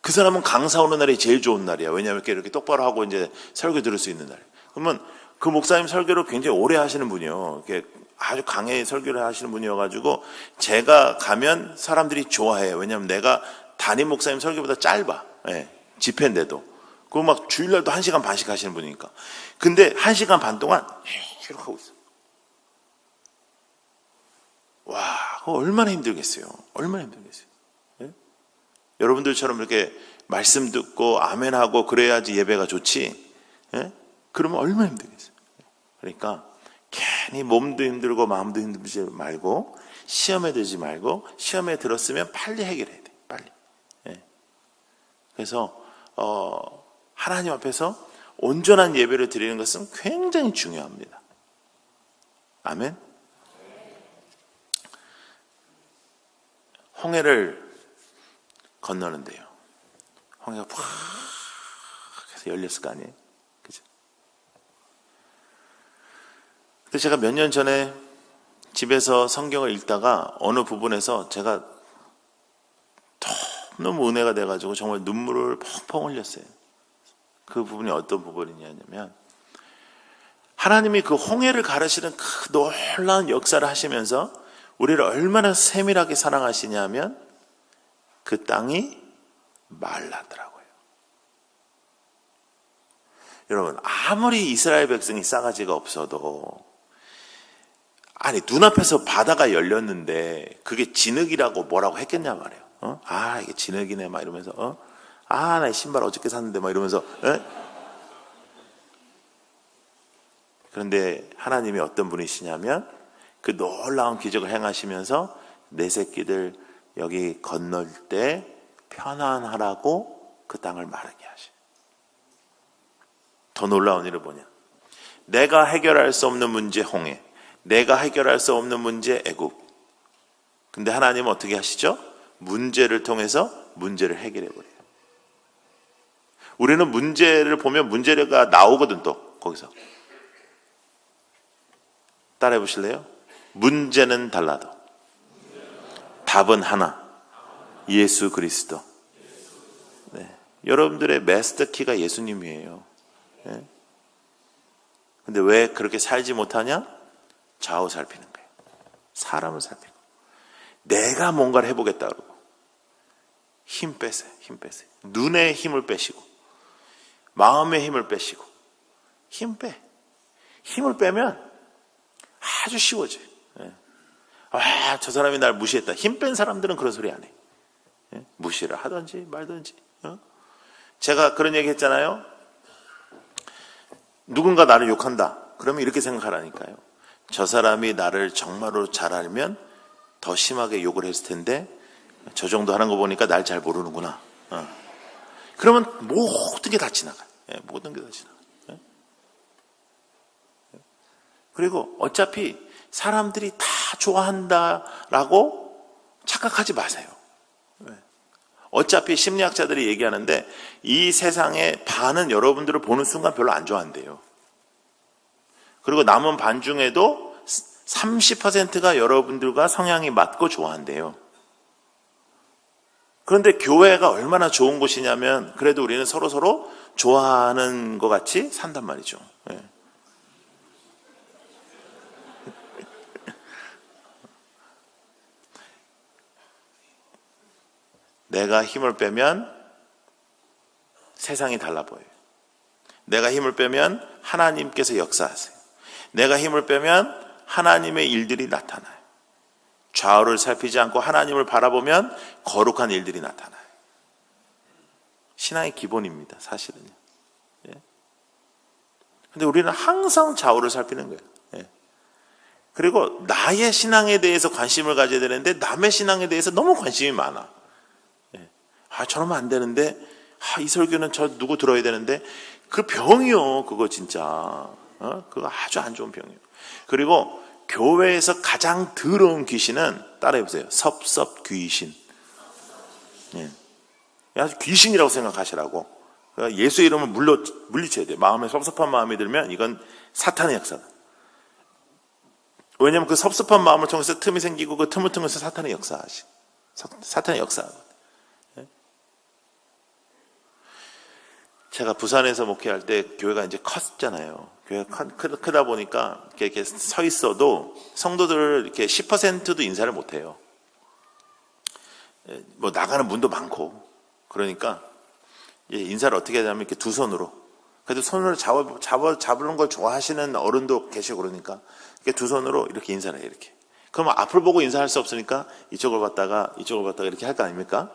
그 사람은 강사 오는 날이 제일 좋은 날이야. 왜냐하면 이렇게 똑바로 하고 이제 설교 들을 수 있는 날. 그러면 그 목사님 설교를 굉장히 오래 하시는 분이요. 이렇게 아주 강하게 설교를 하시는 분이어가지고 제가 가면 사람들이 좋아해요. 왜냐하면 내가 담임 목사님 설교보다 짧아. 집회인데도. 그거 막 주일날도 1시간 반씩 하시는 분이니까. 근데 1시간 반 동안 이렇게 하고 있어요. 와, 그거 얼마나 힘들겠어요. 얼마나 힘들겠어요. 여러분들처럼 이렇게 말씀 듣고 아멘하고 그래야지 예배가 좋지. 그러면 얼마나 힘들겠어요. 그러니까 괜히 몸도 힘들고 마음도 힘들지 말고 시험에 들지 말고 시험에 들었으면 빨리 해결해야 돼. 빨리. 그래서 하나님 앞에서 온전한 예배를 드리는 것은 굉장히 중요합니다. 아멘. 홍해를 건너는데요. 홍해가 팍 해서 열렸을 거 아니에요? 그죠? 근데 제가 몇 년 전에 집에서 성경을 읽다가 어느 부분에서 제가 너무 은혜가 돼가지고 정말 눈물을 펑펑 흘렸어요. 그 부분이 어떤 부분이냐면 하나님이 그 홍해를 가르시는 그 놀라운 역사를 하시면서 우리를 얼마나 세밀하게 사랑하시냐면 그 땅이 말라더라고요. 여러분, 아무리 이스라엘 백성이 싸가지가 없어도 아니 눈앞에서 바다가 열렸는데 그게 진흙이라고 뭐라고 했겠냐 말이에요. 이게 진흙이네 막 이러면서 나 신발 어저께 샀는데 막 이러면서 그런데 하나님이 어떤 분이시냐면 그 놀라운 기적을 행하시면서 내 새끼들 여기 건널 때 편안하라고 그 땅을 마르게 하시. 더 놀라운 일을 뭐냐? 내가 해결할 수 없는 문제 홍해, 내가 해결할 수 없는 문제 애굽. 근데 하나님은 어떻게 하시죠? 문제를 통해서 문제를 해결해 버려요. 우리는 문제를 보면 문제가 나오거든. 또 거기서 따라해 보실래요? 문제는 달라도 답은 하나, 예수 그리스도. 네. 여러분들의 마스터키가 예수님이에요. 네. 근데 왜 그렇게 살지 못하냐? 좌우 살피는 거예요. 사람을 살피고. 내가 뭔가를 해보겠다 그러고 힘 빼세요. 힘 빼세요. 눈에 힘을 빼시고 마음의 힘을 빼시고 힘 빼. 힘을 빼면 아주 쉬워져요. 예. 아, 저 사람이 날 무시했다. 힘 뺀 사람들은 그런 소리 안 해. 예? 무시를 하든지 말든지. 제가 그런 얘기 했잖아요. 누군가 나를 욕한다. 그러면 이렇게 생각하라니까요. 저 사람이 나를 정말로 잘 알면 더 심하게 욕을 했을 텐데 저 정도 하는 거 보니까 날 잘 모르는구나. 그러면 모든 게 다 지나가요. 예, 모든 게 다 지나가요. 예? 그리고 어차피 사람들이 다 좋아한다라고 착각하지 마세요. 예. 어차피 심리학자들이 얘기하는데 이 세상의 반은 여러분들을 보는 순간 별로 안 좋아한대요. 그리고 남은 반 중에도 30%가 여러분들과 성향이 맞고 좋아한대요. 그런데 교회가 얼마나 좋은 곳이냐면 그래도 우리는 서로 좋아하는 것 같이 산단 말이죠. 예. 내가 힘을 빼면 세상이 달라 보여요. 내가 힘을 빼면 하나님께서 역사하세요. 내가 힘을 빼면 하나님의 일들이 나타나요. 좌우를 살피지 않고 하나님을 바라보면 거룩한 일들이 나타나요. 신앙의 기본입니다, 사실은요. 예. 근데 우리는 항상 좌우를 살피는 거예요. 예. 그리고 나의 신앙에 대해서 관심을 가져야 되는데 남의 신앙에 대해서 너무 관심이 많아. 예. 아, 저러면 안 되는데, 아, 이 설교는 저 누구 들어야 되는데, 그 병이요, 그거 진짜. 그거 아주 안 좋은 병이에요. 그리고 교회에서 가장 더러운 귀신은 따라해보세요. 섭섭 귀신. 예. 아주 귀신이라고 생각하시라고. 그러니까 예수의 이름을 물리쳐야 돼요. 마음에 섭섭한 마음이 들면 이건 사탄의 역사다. 왜냐하면 그 섭섭한 마음을 통해서 틈이 생기고 그 틈을 통해서 사탄의 역사하시. 사탄의 역사하거든요. 예. 제가 부산에서 목회할 때 교회가 이제 컸잖아요. 교회가 크다 보니까 이렇게 서 있어도 성도들 이렇게 10%도 인사를 못 해요. 뭐 나가는 문도 많고 그러니까 인사를 어떻게 하냐면 이렇게 두 손으로. 그래도 손으로 잡는 걸 좋아하시는 어른도 계시고 그러니까 이렇게 두 손으로 이렇게 인사를 해요. 이렇게. 그러면 앞을 보고 인사할 수 없으니까 이쪽을 봤다가 이렇게 할 거 아닙니까?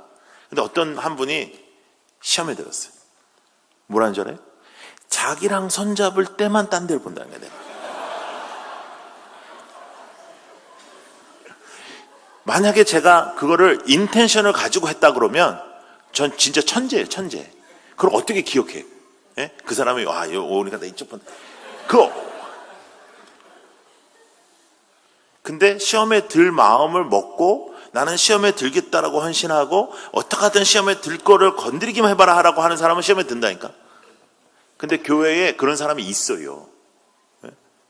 근데 어떤 한 분이 시험에 들었어요. 뭐라는 줄 알아요? 자기랑 손잡을 때만 딴 데를 본다는 거예요. 만약에 제가 그거를 인텐션을 가지고 했다 그러면 전 진짜 천재예요, 천재. 그걸 어떻게 기억해? 예? 그 사람이 와, 오니까 나 이쪽 본. 근데 시험에 들 마음을 먹고 나는 시험에 들겠다라고 헌신하고 어떻게 하든 시험에 들 거를 건드리기만 해봐라 하라고 하는 사람은 시험에 든다니까. 근데 교회에 그런 사람이 있어요.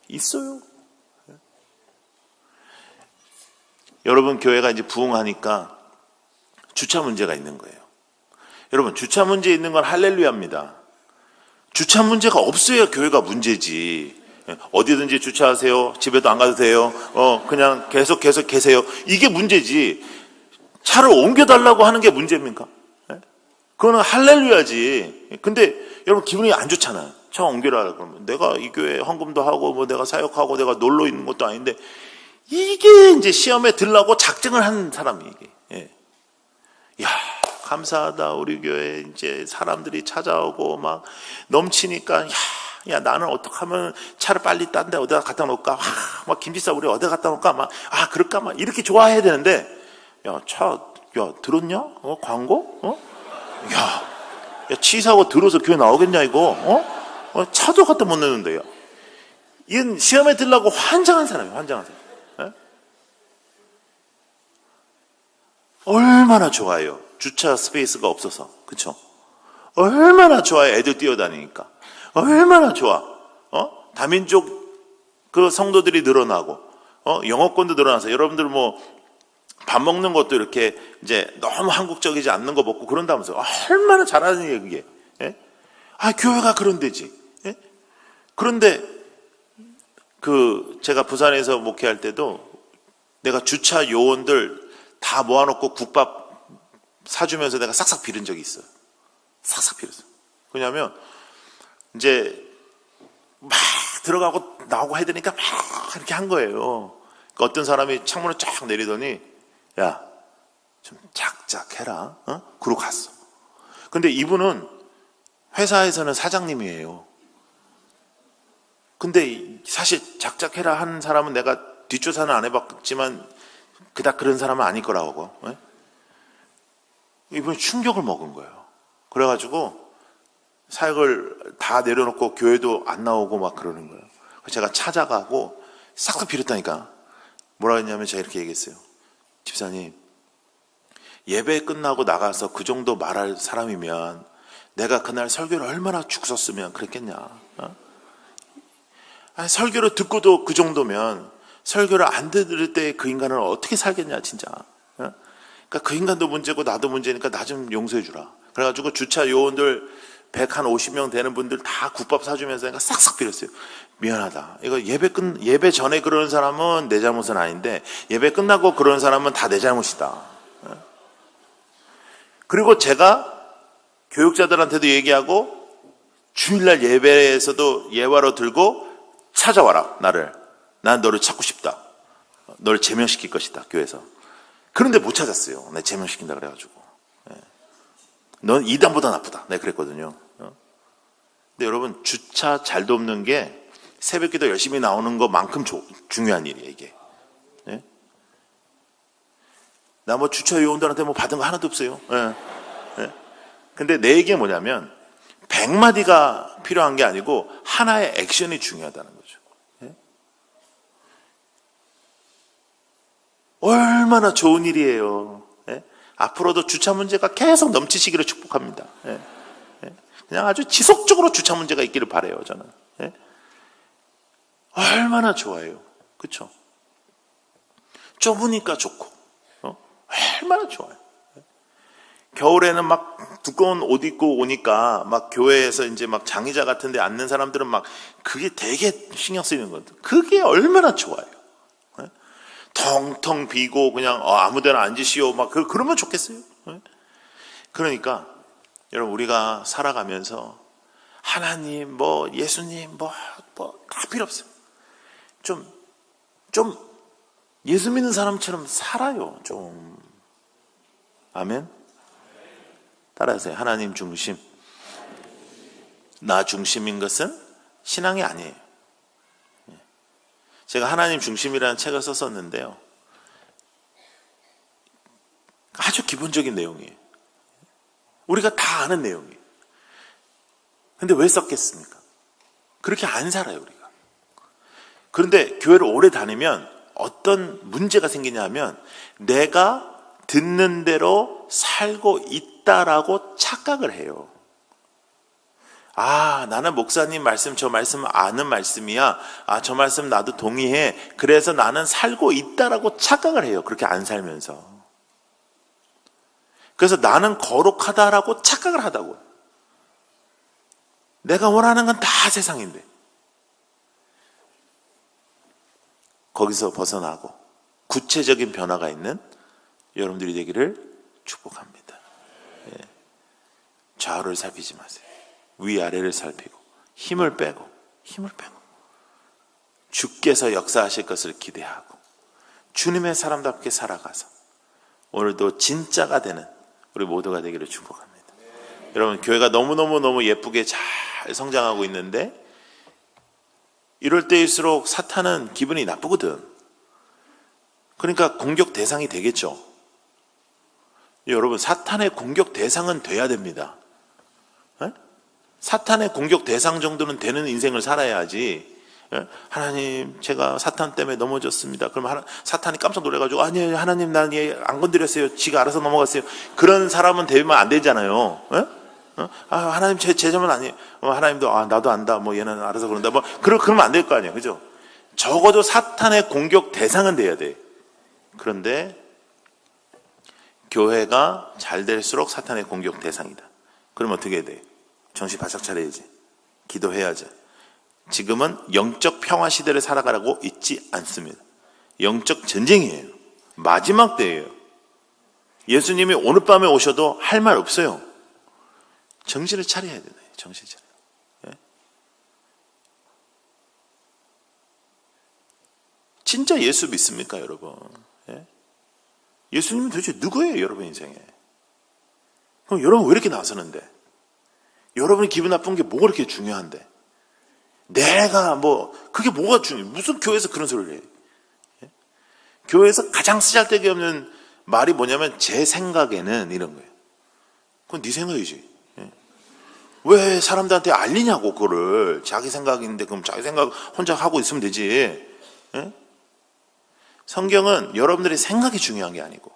있어요. 여러분, 교회가 이제 부흥하니까 주차 문제가 있는 거예요. 여러분, 주차 문제 있는 건 할렐루야입니다. 주차 문제가 없어야 교회가 문제지. 어디든지 주차하세요. 집에도 안 가도 돼요. 그냥 계속 계세요. 이게 문제지. 차를 옮겨달라고 하는 게 문제입니까? 그거는 할렐루야지. 근데 여러분 기분이 안 좋잖아요. 차 옮겨라 그러면 내가 이 교회 헌금도 하고 뭐 내가 사역하고 내가 놀러 있는 것도 아닌데 이게 이제 시험에 들라고 작정을 한 사람이 이게. 예. 야, 감사하다. 우리 교회 이제 사람들이 찾아오고 막 넘치니까 야, 야, 나는 어떻게 하면 차를 빨리 딴 데 어디다 갖다 놓을까? 막 김치 싸구려 어디다 갖다 놓을까? 그럴까? 막 이렇게 좋아해야 되는데, 야, 들었냐? 광고? 야, 치사하고 들어서 교회 나오겠냐, 이거? 차도 갖다 못 내는데요. 이건 시험에 들려고 환장한 사람이에요, 환장한 사람. 얼마나 좋아요. 주차 스페이스가 없어서. 그쵸? 얼마나 좋아요. 애들 뛰어다니니까. 얼마나 좋아. 다민족 그 성도들이 늘어나고, 영어권도 늘어나서 여러분들 밥 먹는 것도 이렇게 이제 너무 한국적이지 않는 거 먹고 그런다면서. 얼마나 잘하는 얘기예요, 그게. 예? 교회가 그런 데지. 예? 그런데 제가 부산에서 목회할 때도 내가 주차 요원들 다 모아놓고 국밥 사주면서 내가 싹싹 빌은 적이 있어요. 싹싹 빌었어요. 왜냐하면 이제 막 들어가고 나오고 해야 되니까 막 이렇게 한 거예요. 그러니까 어떤 사람이 창문을 쫙 내리더니 야, 좀 작작해라. 그러고 갔어. 근데 이분은 회사에서는 사장님이에요. 근데 사실 작작해라 하는 사람은 내가 뒷조사는 안 해봤지만 그닥 그런 사람은 아닐 거라고. 이분이 충격을 먹은 거예요. 그래가지고 사역을 다 내려놓고 교회도 안 나오고 막 그러는 거예요. 제가 찾아가고 싹싹 빌었다니까. 뭐라 했냐면 제가 이렇게 얘기했어요. 집사님, 예배 끝나고 나가서 그 정도 말할 사람이면 내가 그날 설교를 얼마나 죽 썼으면 그랬겠냐. 설교를 듣고도 그 정도면 설교를 안 들을 때 그 인간은 어떻게 살겠냐 진짜. 그러니까 그 인간도 문제고 나도 문제니까 나 좀 용서해 주라. 그래가지고 주차 요원들 150명 되는 분들 다 국밥 사주면서 내가 싹싹 빌었어요. 미안하다. 이거 예배 전에 그러는 사람은 내 잘못은 아닌데 예배 끝나고 그러는 사람은 다 내 잘못이다. 그리고 제가 교육자들한테도 얘기하고 주일날 예배에서도 예화로 들고 찾아와라 나를. 난 너를 찾고 싶다. 너를 제명시킬 것이다 교회에서. 그런데 못 찾았어요. 내가 제명시킨다 그래가지고. 넌 이단보다 나쁘다. 내가 그랬거든요. 근데 여러분 주차 잘 돕는 게 새벽기도 열심히 나오는 것만큼 중요한 일이에요 이게. 나 주차 요원들한테 받은 거 하나도 없어요. 근데 내 얘기가 뭐냐면 100마디가 필요한 게 아니고 하나의 액션이 중요하다는 거죠. 얼마나 좋은 일이에요. 앞으로도 주차 문제가 계속 넘치시기를 축복합니다. 그냥 아주 지속적으로 주차 문제가 있기를 바라요 저는. 얼마나 좋아요. 그렇죠? 좁으니까 좋고 얼마나 좋아요. 겨울에는 막 두꺼운 옷 입고 오니까 막 교회에서 이제 막 장의자 같은 데 앉는 사람들은 막 그게 되게 신경 쓰이는 거예요. 그게 얼마나 좋아요. 텅텅 비고 그냥 아무 데나 앉으시오 막 그러면 좋겠어요. 그러니까 여러분 우리가 살아가면서 하나님 예수님 다 필요 없어요. 좀 예수 믿는 사람처럼 살아요. 좀 아멘. 따라하세요. 하나님 중심. 나 중심인 것은 신앙이 아니에요. 제가 하나님 중심이라는 책을 썼었는데요. 아주 기본적인 내용이에요. 우리가 다 아는 내용이에요. 근데 왜 썼겠습니까? 그렇게 안 살아요, 우리가. 그런데 교회를 오래 다니면 어떤 문제가 생기냐 하면 내가 듣는 대로 살고 있다라고 착각을 해요. 나는 목사님 말씀, 저 말씀 아는 말씀이야. 저 말씀 나도 동의해. 그래서 나는 살고 있다라고 착각을 해요. 그렇게 안 살면서. 그래서 나는 거룩하다라고 착각을 하다고. 내가 원하는 건 다 세상인데. 거기서 벗어나고 구체적인 변화가 있는 여러분들이 되기를 축복합니다. 좌우를 살피지 마세요. 위아래를 살피고 힘을 빼고 주께서 역사하실 것을 기대하고 주님의 사람답게 살아가서 오늘도 진짜가 되는 우리 모두가 되기를 축복합니다. 여러분 교회가 너무 예쁘게 잘 성장하고 있는데 이럴 때일수록 사탄은 기분이 나쁘거든. 그러니까 공격 대상이 되겠죠. 여러분, 사탄의 공격 대상은 돼야 됩니다. 에? 사탄의 공격 대상 정도는 되는 인생을 살아야지. 에? 하나님, 제가 사탄 때문에 넘어졌습니다. 그럼 사탄이 깜짝 놀래가지고, 아니에요, 하나님, 난 얘 안 건드렸어요. 지가 알아서 넘어갔어요. 그런 사람은 되면 안 되잖아요. 에? 하나님, 제 잘못 아니에요. 하나님도, 나도 안다. 얘는 알아서 그런다. 그러면 안 될 거 아니에요. 그죠? 적어도 사탄의 공격 대상은 돼야 돼. 그런데, 교회가 잘 될수록 사탄의 공격 대상이다. 그러면 어떻게 해야 돼? 정신 바짝 차려야지. 기도해야지. 지금은 영적 평화 시대를 살아가라고 있지 않습니다. 영적 전쟁이에요. 마지막 때예요. 예수님이 오늘 밤에 오셔도 할 말 없어요. 정신을 차려야 되네. 정신 차려. 예? 진짜 예수 믿습니까, 여러분? 예? 예수님은 도대체 누구예요, 여러분 인생에? 그럼 여러분 왜 이렇게 나서는데? 여러분이 기분 나쁜 게 뭐가 그렇게 중요한데? 내가 그게 뭐가 중요해? 무슨 교회에서 그런 소리를 해? 예? 교회에서 가장 쓰잘데기 없는 말이 뭐냐면, 제 생각에는 이런 거예요. 그건 네 생각이지. 예? 왜 사람들한테 알리냐고, 그거를. 자기 생각인데, 그럼 자기 생각 혼자 하고 있으면 되지. 예? 성경은 여러분들의 생각이 중요한 게 아니고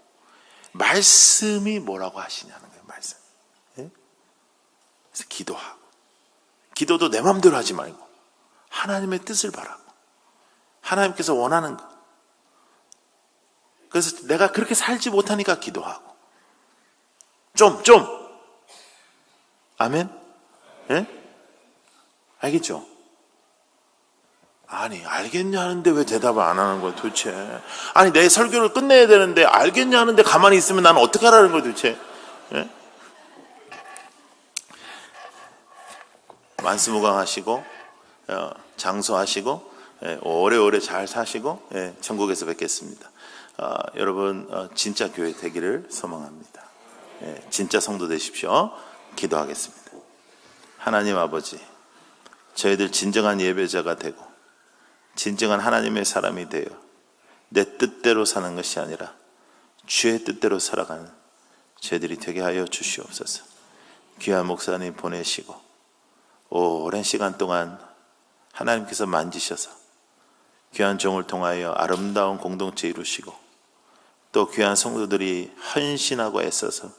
말씀이 뭐라고 하시냐는 거예요. 말씀. 예? 그래서 기도하고, 기도도 내 마음대로 하지 말고 하나님의 뜻을 바라고, 하나님께서 원하는 거. 그래서 내가 그렇게 살지 못하니까 기도하고, 좀 아멘? 예? 알겠죠? 아니, 알겠냐는데 왜 대답을 안 하는 거야, 도대체? 아니, 내 설교를 끝내야 되는데, 알겠냐는데 가만히 있으면 나는 어떻게 하라는 거야, 도대체? 예? 만수무강하시고, 장수하시고, 오래오래 잘 사시고, 천국에서 뵙겠습니다. 여러분, 진짜 교회 되기를 소망합니다. 진짜 성도 되십시오. 기도하겠습니다. 하나님 아버지, 저희들 진정한 예배자가 되고, 진정한 하나님의 사람이 되어 내 뜻대로 사는 것이 아니라 주의 뜻대로 살아가는 저희들이 되게 하여 주시옵소서. 귀한 목사님 보내시고 오랜 시간 동안 하나님께서 만지셔서 귀한 종을 통하여 아름다운 공동체 이루시고, 또 귀한 성도들이 헌신하고 애써서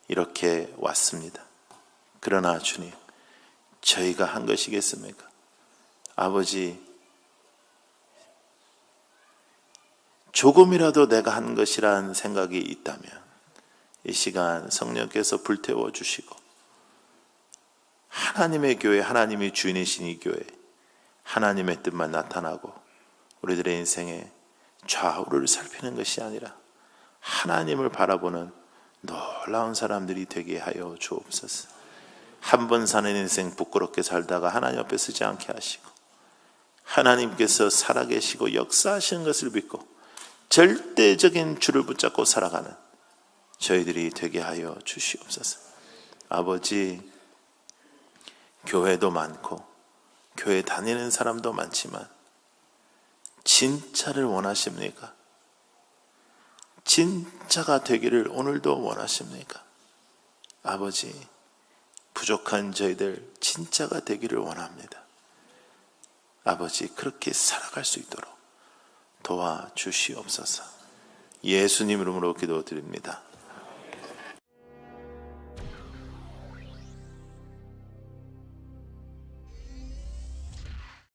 이렇게 왔습니다. 그러나 주님, 저희가 한 것이겠습니까? 아버지, 조금이라도 내가 한 것이란 생각이 있다면 이 시간 성령께서 불태워 주시고, 하나님의 교회, 하나님이 주인이신 이 교회, 하나님의 뜻만 나타나고 우리들의 인생에 좌우를 살피는 것이 아니라 하나님을 바라보는 놀라운 사람들이 되게 하여 주옵소서. 한 번 사는 인생 부끄럽게 살다가 하나님 앞에 서지 않게 하시고, 하나님께서 살아계시고 역사하시는 것을 믿고 절대적인 줄을 붙잡고 살아가는 저희들이 되게 하여 주시옵소서. 아버지, 교회도 많고 교회 다니는 사람도 많지만 진짜를 원하십니까? 진짜가 되기를 오늘도 원하십니까? 아버지, 부족한 저희들 진짜가 되기를 원합니다. 아버지, 그렇게 살아갈 수 있도록 도와주시옵소서. 예수님 이름으로 기도드립니다.